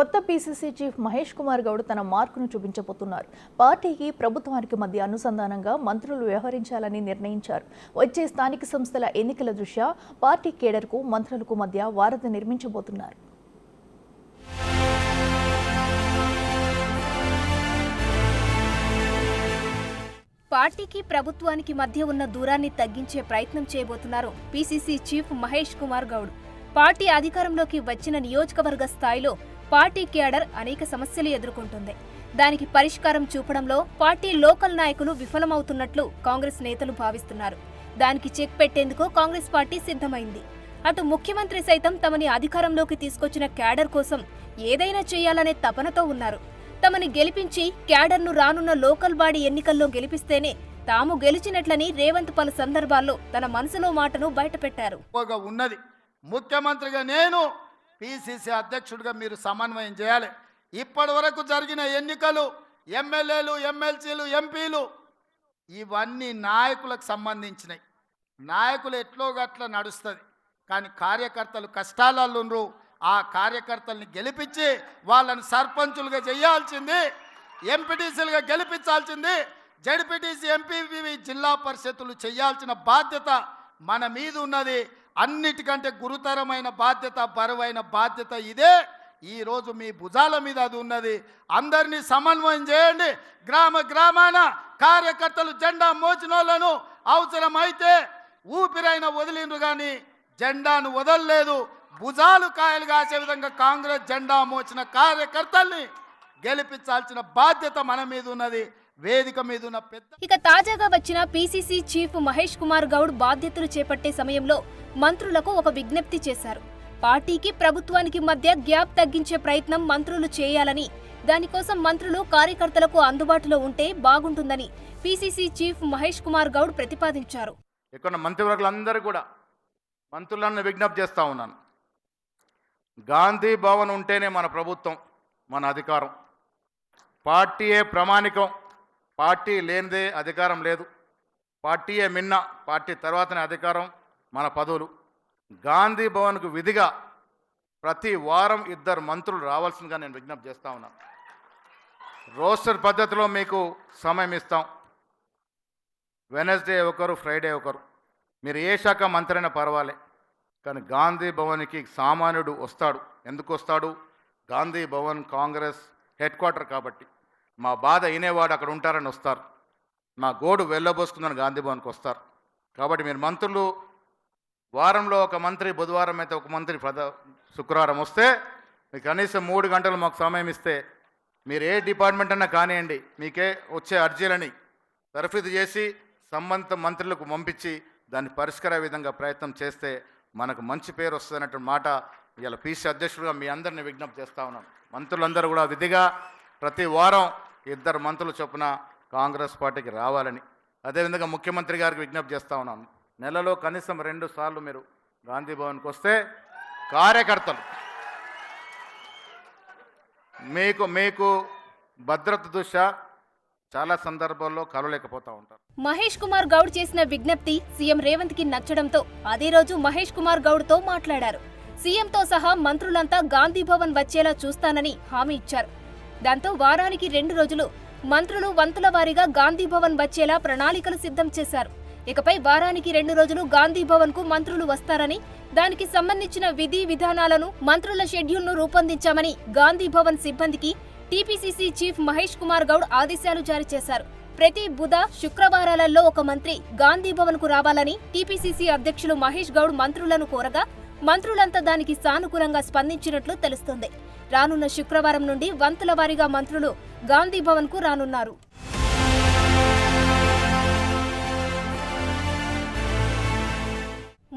కొత్త PCC chief Mahesh Kumar Goud తన మార్కును చూపించబోతున్నారు. పార్టీకి ప్రభుత్వానికి మధ్య అనుసంధానంగా మంత్రులు వ్యవహరించాలని నిర్ణయించారు. వచ్చే స్థానిక సంస్థల ఎన్నికల దృష్ట్యా పార్టీ కేడర్కు మంత్రులకు మధ్య వారధి నిర్మించబోతున్నారు. పార్టీకి ప్రభుత్వానికి మధ్య ఉన్న దూరాన్ని తగ్గించే ప్రయత్నం చేయబోతున్నారు PCC chief Mahesh Kumar Goud. Party అధికారంలోకి వచ్చిన నియోజకవర్గ స్థాయిలో పార్టీ క్యాడర్ అనేక సమస్యలు ఎదుర్కొంటుంది. దానికి పరిష్కారం చూపడంలో పార్టీ లోకల్ నాయకులు విఫలమవుతున్నట్లు కాంగ్రెస్ నేతలు భావిస్తున్నారు. దానికి చెక్ పెట్టేందుకు కాంగ్రెస్ పార్టీ సిద్ధమైంది. అటు ముఖ్యమంత్రి సైతం తమని అధికారంలోకి తీసుకొచ్చిన క్యాడర్ కోసం ఏదైనా చేయాలనే తపనతో ఉన్నారు. తమని గెలిపించి క్యాడర్ను రానున్న లోకల్ బాడీ ఎన్నికల్లో గెలిపిస్తేనే తాము గెలిచినట్లని రేవంత్ పలు సందర్భాల్లో తన మనసులో మాటను బయటపెట్టారు. ముఖ్యమంత్రిగా నేను, పిసిసి అధ్యక్షుడిగా మీరు సమన్వయం చేయాలి. ఇప్పటి వరకు జరిగిన ఎన్నికలు, ఎమ్మెల్యేలు, ఎమ్మెల్సీలు, ఎంపీలు ఇవన్నీ నాయకులకు సంబంధించినవి. నాయకులు ఎట్లో గట్ల నడుస్తుంది, కానీ కార్యకర్తలు కష్టాలలో ఆ కార్యకర్తల్ని గెలిపించి వాళ్ళని సర్పంచులుగా చేయాల్సింది, ఎంపీటీసీలుగా గెలిపించాల్సింది, జడ్పీటీసీ, ఎంపీవి, జిల్లా పరిషత్తులు చేయాల్సిన బాధ్యత మన మీద ఉన్నది. అన్నిటికంటే గురుతరమైన బాధ్యత, బరువైన బాధ్యత ఇదే. ఈరోజు మీ భుజాల మీద అది ఉన్నది. అందరినీ సమన్వయం చేయండి. గ్రామ గ్రామాన కార్యకర్తలు జెండా మోచినోళ్లను అవసరమైతే ఊపిరైన వదిలిండ్రు, కానీ జెండాను వదలలేదు. భుజాలు కాయలు కాసే విధంగా కాంగ్రెస్ జెండా మోచిన కార్యకర్తల్ని గెలిపించాల్సిన బాధ్యత మన మీద ఉన్నది. వేదిక మీద ఉన్న ఇక తాజాగా వచ్చిన పీసీసీ చీఫ్ మహేష్ కుమార్ గౌడ్ బాధ్యతలు చేపట్టే సమయంలో మంత్రులకు ఒక విజ్ఞప్తి చేశారు. పార్టీకి ప్రభుత్వానికి మధ్య గ్యాప్ తగ్గించే ప్రయత్నం మంత్రులు చేయాలని, దానికోసం మంత్రులు కార్యకర్తలకు అందుబాటులో ఉంటే బాగుంటుందని పీసీసీ చీఫ్ మహేష్ కుమార్ గౌడ్ ప్రతిపాదించారు. ఇక్కడ మంత్రివర్గులందరూ కూడా మంత్రులను విజ్ఞప్తి చేస్తా ఉన్నాను. గాంధీ భవన్ ఉంటేనే మన ప్రభుత్వం, మన అధికారం. పార్టీయే ప్రామాణికం. పార్టీ లేనిదే అధికారం లేదు. పార్టీయే మిన్న, పార్టీ తర్వాతనే అధికారం, మన పదవులు. గాంధీ భవన్కు విధిగా ప్రతి వారం 2 మంత్రులు రావాల్సిందిగా నేను విజ్ఞప్తి చేస్తా ఉన్నాను. రోస్టర్ పద్ధతిలో మీకు సమయం ఇస్తాం. వెనస్డే ఒకరు, ఫ్రైడే ఒకరు. మీరు ఏ శాఖ మంత్రి అయినా పర్వాలే, కానీ గాంధీ భవన్కి సామాన్యుడు వస్తాడు. ఎందుకు వస్తాడు? గాంధీ భవన్ కాంగ్రెస్ హెడ్ క్వార్టర్ కాబట్టి. మా బాధ అయినేవాడు అక్కడ ఉంటారని వస్తారు. మా గోడు వెళ్ళబోసుకుందని గాంధీ భవన్కి వస్తారు. కాబట్టి మీరు మంత్రులు వారంలో ఒక మంత్రి, బుధవారం అయితే ఒక మంత్రి, శుక్రవారం వస్తే మీకు కనీసం 3 గంటలు మాకు సమయం ఇస్తే మీరు ఏ డిపార్ట్మెంట్ అన్నా కానివ్వండి, మీకే వచ్చే అర్జీలని తర్ఫీదు చేసి సంబంధిత మంత్రులకు పంపించి దాన్ని పరిష్కార విధంగా ప్రయత్నం చేస్తే మనకు మంచి పేరు వస్తుందన్నటువంటి మాట ఇవాళ పీసీ అధ్యక్షుడిగా మీ అందరినీ విజ్ఞప్తి చేస్తూ ఉన్నాను. మంత్రులందరూ కూడా విధిగా ప్రతి వారం 2 మంత్రులు చొప్పున కాంగ్రెస్ పార్టీకి రావాలని, అదేవిధంగా ముఖ్యమంత్రి గారికి విజ్ఞప్తి చేస్తూ ఉన్నాను. నెలలో కనీసం 2 సార్లు మీరు గాంధీ భవన్కి వస్తే కార్యకర్తలు మీకు భద్రత దృష్ట్యా చాలా సందర్భాల్లో కలవలేకపోతూ ఉంటారు. మహేష్ కుమార్ గౌడ్ చేసిన విజ్ఞప్తి సీఎం రేవంత్ కి నచ్చడంతో అదే రోజు మహేష్ కుమార్ గౌడ్ తో మాట్లాడారు. సీఎంతో సహా మంత్రులంతా గాంధీ భవన్ వచ్చేలా చూస్తానని హామీ ఇచ్చారు. దాంతో వారానికి 2 రోజులు మంత్రులు వంతుల వారీగా గాంధీ భవన్ వచ్చేలా ప్రణాళికలు సిద్ధం చేశారు. ఇకపై వారానికి 2 రోజులు గాంధీ భవన్ కు మంత్రులు వస్తారని, దానికి సంబంధించిన విధి విధానాలను, మంత్రుల షెడ్యూల్ను రూపొందించామని గాంధీ భవన్ సిబ్బందికి టీపీసీసీ చీఫ్ మహేష్ కుమార్ గౌడ్ ఆదేశాలు జారీ చేశారు. ప్రతి బుధ, శుక్రవారాలలో ఒక మంత్రి గాంధీ భవన్ కు రావాలని టీపీసీసీ అధ్యక్షులు మహేష్ గౌడ్ మంత్రులను కోరగా మంత్రులంతా దానికి సానుకూలంగా స్పందించినట్లు తెలుస్తోంది. రానున్న శుక్రవారం నుండి వంతుల వారీగా మంత్రులు గాంధీ భవన్ కు రానున్నారు.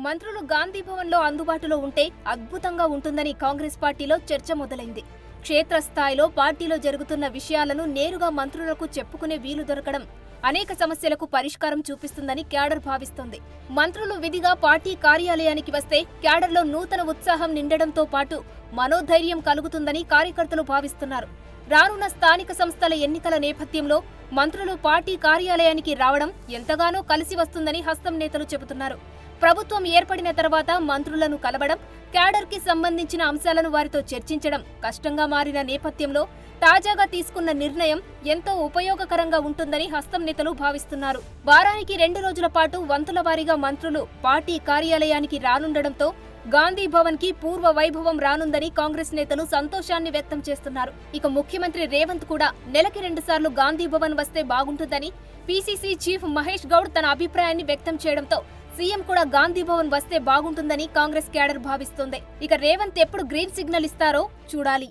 మంత్రులు గాంధీ భవన్ లో అందుబాటులో ఉంటే అద్భుతంగా ఉంటుందని కాంగ్రెస్ పార్టీలో చర్చ మొదలైంది. క్షేత్రస్థాయిలో పార్టీలో జరుగుతున్న విషయాలను నేరుగా మంత్రులకు చెప్పుకునే వీలు దొరకడం అనేక సమస్యలకు పరిష్కారం చూపిస్తుందని క్యాడర్ భావిస్తోంది. మంత్రులు విధిగా పార్టీ కార్యాలయానికి వస్తే క్యాడర్లో నూతన ఉత్సాహం నిండడంతో పాటు మనోధైర్యం కలుగుతుందని కార్యకర్తలు భావిస్తున్నారు. రానున్న స్థానిక సంస్థల ఎన్నికల నేపథ్యంలో మంత్రులు పార్టీ కార్యాలయానికి రావడం ఎంతగానో కలిసి వస్తుందని హస్తం నేతలు చెబుతున్నారు. ప్రభుత్వం ఏర్పడిన తర్వాత మంత్రులను కలవడం, క్యాడర్ కి సంబంధించిన అంశాలను వారితో చర్చించడం కష్టంగా మారిన నేపథ్యంలో తాజాగా తీసుకున్న నిర్ణయం ఎంతో ఉపయోగకరంగా ఉంటుందని హస్తం నేతలు భావిస్తున్నారు. వారానికి 2 రోజుల పాటు వంతుల వారీగా మంత్రులు పార్టీ కార్యాలయానికి రానుండడంతో గాంధీ భవన్ కి పూర్వ వైభవం రానుందని కాంగ్రెస్ నేతలు సంతోషాన్ని వ్యక్తం చేస్తున్నారు. ఇక ముఖ్యమంత్రి రేవంత్ కూడా నెలకి 2 సార్లు గాంధీ భవన్ వస్తే బాగుంటుందని పీసీసీ చీఫ్ మహేష్ గౌడ్ తన అభిప్రాయాన్ని వ్యక్తం చేయడంతో సీఎం కూడా గాంధీ భవన్ వస్తే బాగుంటుందని కాంగ్రెస్ క్యాడర్ భావిస్తోంది. ఇక రేవంత్ ఎప్పుడు గ్రీన్ సిగ్నల్ ఇస్తారో చూడాలి.